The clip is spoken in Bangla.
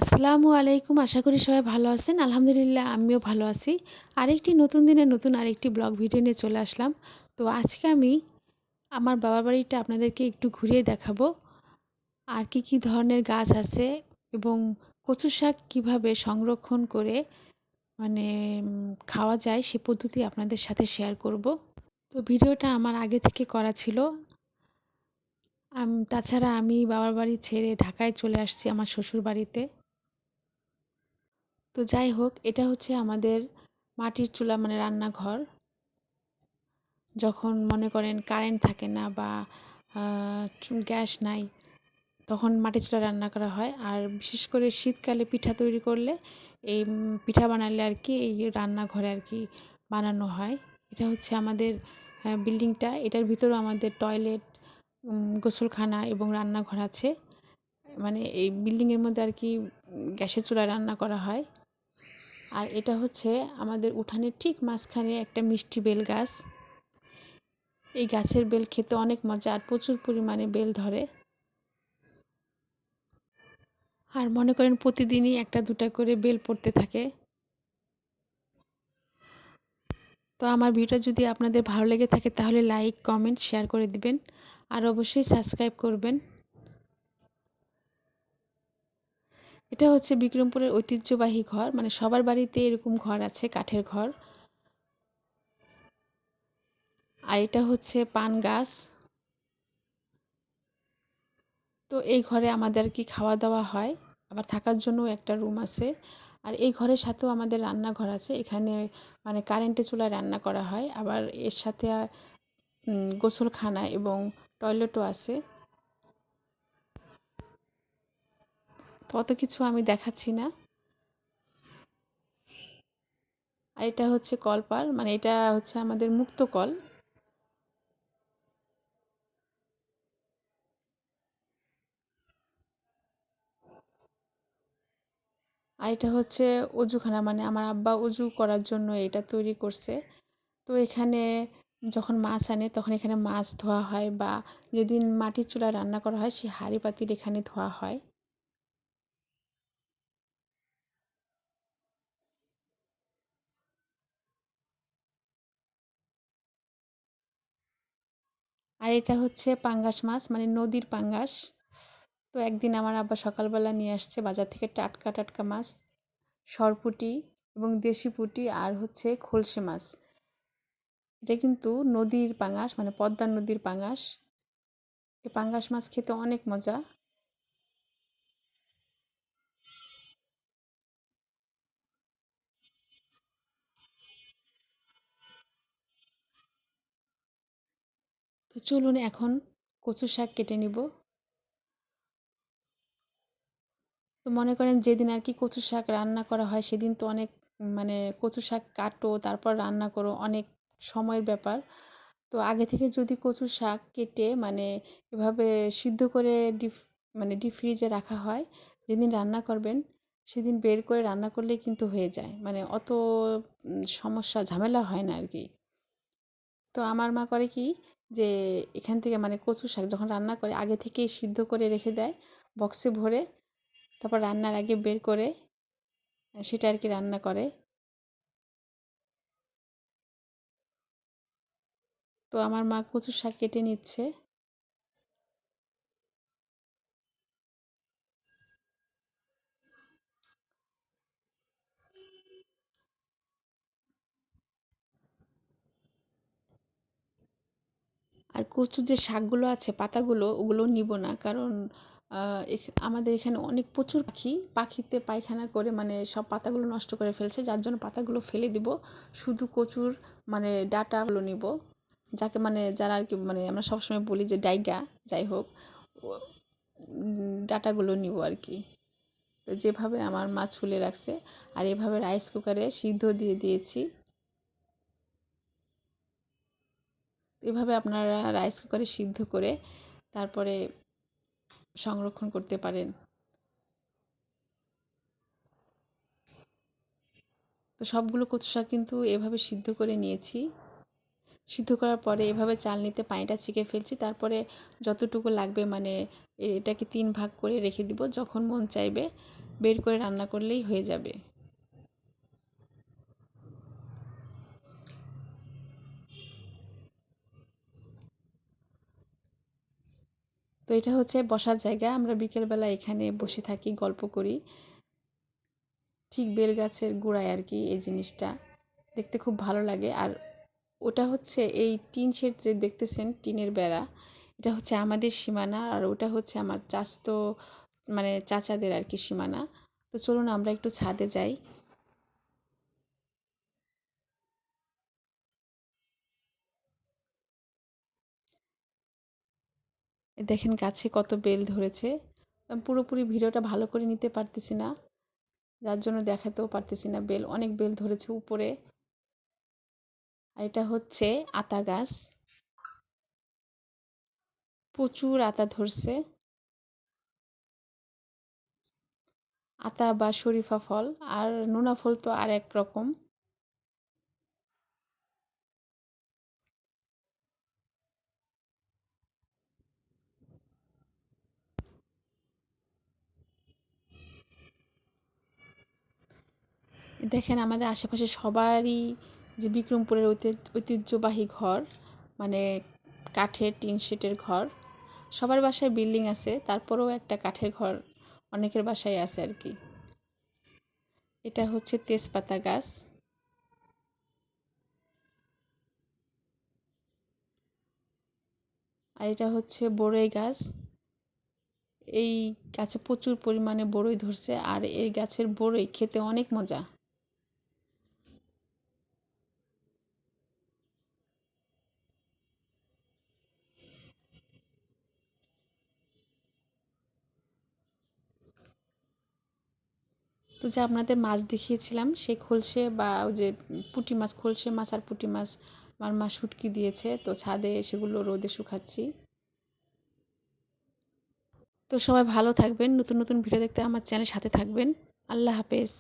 আসসালামু আলাইকুম। আশা করি সবাই ভালো আছেন। আলহামদুলিল্লাহ আমিও ভালো আছি। আরেকটি নতুন দিনে নতুন আরেকটি ব্লগ ভিডিও নিয়ে চলে আসলাম। তো আজকে আমি আমার বাবার বাড়িটা আপনাদেরকে একটু ঘুরিয়ে দেখাবো। আর কি ধরনের গাছ আছে এবং কচু শাক কীভাবে সংরক্ষণ করে মানে খাওয়া যায় সে পদ্ধতি আপনাদের সাথে শেয়ার করব। তো ভিডিওটা আমার আগে থেকে করা ছিল। তাছাড়া আমি বাবার বাড়ি ছেড়ে ঢাকায় চলে আসছি আমার শ্বশুর বাড়িতে। তো যাই হোক, এটা হচ্ছে আমাদের মাটির চুলা মানে রান্নাঘর। যখন মনে করেন কারেন্ট থাকে না বা গ্যাস নাই, তখন মাটির চুলায় রান্না করা হয়। আর বিশেষ করে শীতকালে পিঠা তৈরি করলে এই পিঠা বানালে আর কি এই রান্নাঘরে আর কি বানানো হয়। এটা হচ্ছে আমাদের বিল্ডিংটা। এটার ভিতরেও আমাদের টয়লেট, গোসলখানা এবং রান্নাঘর আছে। মানে এই বিল্ডিংয়ের মধ্যে আর কি গ্যাসের চুলায় রান্না করা হয়। আর এটা হচ্ছে আমাদের উঠানের ঠিক মাঝখানে একটা মিষ্টি বেল গাছ। এই গাছের বেল খেতে অনেক মজা আর প্রচুর পরিমাণে বেল ধরে। আর মনে করেন প্রতিদিনই একটা দুটা করে বেল পড়তে থাকে। তো আমার ভিডিওটা যদি আপনাদের ভালো লেগে থাকে তাহলে লাইক, কমেন্ট, শেয়ার করে দিবেন। আর অবশ্যই সাবস্ক্রাইব করবেন। এটা হচ্ছে বিক্রমপুরের ঐতিহ্যবাহী ঘর, মানে সবার বাড়িতে এরকম ঘর আছে, কাঠের ঘর। আর এটা হচ্ছে পান গাছ। তো এই ঘরে আমাদের কি খাওয়া দাওয়া হয়, আবার থাকার জন্য একটা রুম আছে। আর এই ঘরের সাথেও আমাদের রান্নাঘর আছে। এখানে মানে কারেন্টে চুলায় রান্না করা হয়। আবার এর সাথে গোসলখানা এবং টয়লেটও আছে। তো অত কিছু আমি দেখাচ্ছি না। আর এটা হচ্ছে কলপার, মানে এটা হচ্ছে আমাদের মুক্ত কল। আর এটা হচ্ছে অজুখানা, মানে আমার আব্বা অজু করার জন্য এটা তৈরি করছে। তো এখানে যখন মাছ আনে তখন এখানে মাছ ধোয়া হয়, বা যেদিন মাটির চুলায় রান্না করা হয় সেই হাঁড়ি পাতিল এখানে ধোয়া হয়। আর এটা হচ্ছে পাঙ্গাস মাছ, মানে নদীর পাঙ্গাস। তো একদিন আমার আব্বা সকালবেলা নিয়ে আসছে বাজার থেকে টাটকা টাটকা মাছ, সরপুঁটি এবং দেশি পুঁটি আর হচ্ছে খলসে মাছ। এটা কিন্তু নদীর পাঙ্গাস, মানে পদ্মার নদীর পাঙ্গাস। এই পাঙ্গাস মাছ খেতে অনেক মজা। তো চলুন এখন কচু শাক কেটে নিব। তো মনে করেন যেদিন আর কি কচু শাক রান্না করা হয় সেদিন তো অনেক মানে কচু শাক কাটো তারপর রান্না করো, অনেক সময়ের ব্যাপার। তো আগে থেকে যদি কচু শাক কেটে মানে এভাবে সিদ্ধ করে ডিপ ফ্রিজে রাখা হয়, যেদিন রান্না করবেন সেদিন বের করে রান্না করলেই কিন্তু হয়ে যায়, মানে অত সমস্যা ঝামেলা হয় না আর কি। তো আমার মা করে কি, যে এখান থেকে মানে কচু শাক যখন রান্না করে আগে থেকেই সিদ্ধ করে রেখে দেয় বক্সে ভরে, তারপর রান্নার আগে বের করে সেটা আর কি রান্না করে। তো আমার মা কচু শাক কেটে নিচ্ছে। আর কচুর যে শাকগুলো আছে পাতাগুলো ওগুলো নিব না, কারণ আমাদের এখানে অনেক প্রচুর পাখিতে পায়খানা করে মানে সব পাতাগুলো নষ্ট করে ফেলছে, যার জন্য পাতাগুলো ফেলে দিব। শুধু কচুর মানে ডাঁটাগুলো নিব, যাকে মানে যারা আর কি মানে আমরা সবসময় বলি যে ডাইগা, যাই হোক ডাঁটাগুলো নিব আর কি। তো যেভাবে আমার মা ছুলে রাখছে, আর এভাবে রাইস কুকারে সিদ্ধ দিয়ে দিয়েছি। এভাবে আপনারা রাইস কুকারে সিদ্ধ করে তারপরে সংরক্ষণ করতে পারেন। তো সবগুলো কচু শাক কিন্তু এভাবে সিদ্ধ করে নিয়েছি। সিদ্ধ করার পরে এভাবে চালনিতে পানিটা ছেঁকে ফেলছি। তারপরে যতটুকু লাগবে মানে এটাকে 3 ভাগ করে রেখে দিব, যখন মন চাইবে বের করে রান্না করলেই হয়ে যাবে। তো এটা হচ্ছে বসার জায়গা, আমরা বিকেলবেলা এখানে বসে থাকি, গল্প করি। ঠিক বেল গাছের গোড়ায় আর কি এই জিনিসটা, দেখতে খুব ভালো লাগে। আর ওটা হচ্ছে এই টিন শেড যে দেখতেছেন, টিনের বেড়া, এটা হচ্ছে আমাদের সীমানা, আর ওটা হচ্ছে আমার চাচতো মানে চাচাদের আর কি সীমানা। তো চলুন আমরা একটু ছাদে যাই। দেখেন গাছে কত বেল ধরেছে। আমি পুরোপুরি ভিডিওটা ভালো করে নিতে পারতেছি না, যার জন্য দেখাতেও পারতেছি না। বেল, অনেক বেল ধরেছে উপরে। আর এটা হচ্ছে আতা গাছ, প্রচুর আতা ধরছে। আতা বা শরীফা ফল, আর নোনা ফল তো আর এক রকম। দেখেন আমাদের আশেপাশে সবারই যে বিক্রমপুরের ঐতিহ্যবাহী ঘর, মানে কাঠের টিন শেটের ঘর। সবার বাসায় বিল্ডিং আছে, তারপরেও একটা কাঠের ঘর অনেকের বাসায় আছে আর কি। এটা হচ্ছে তেজপাতা গাছ। আর এটা হচ্ছে বড়ই গাছ। এই গাছে প্রচুর পরিমাণে বড়ই ধরছে, আর এই গাছের বড়ই খেতে অনেক মজা। তো যে আপনাদের মাছ দেখিয়েছিলাম, সেই খলসে বা ওই যে পুঁটি মাছ, খলসে মাছ আর পুঁটি মাছ আমার মা শুটকি দিয়েছে, তো ছাদে সেগুলো রোদে শুকাচ্ছি। তো সবাই ভালো থাকবেন, নতুন নতুন ভিডিও দেখতে আমার চ্যানেল সাথে থাকবেন। আল্লাহ হাফেজ।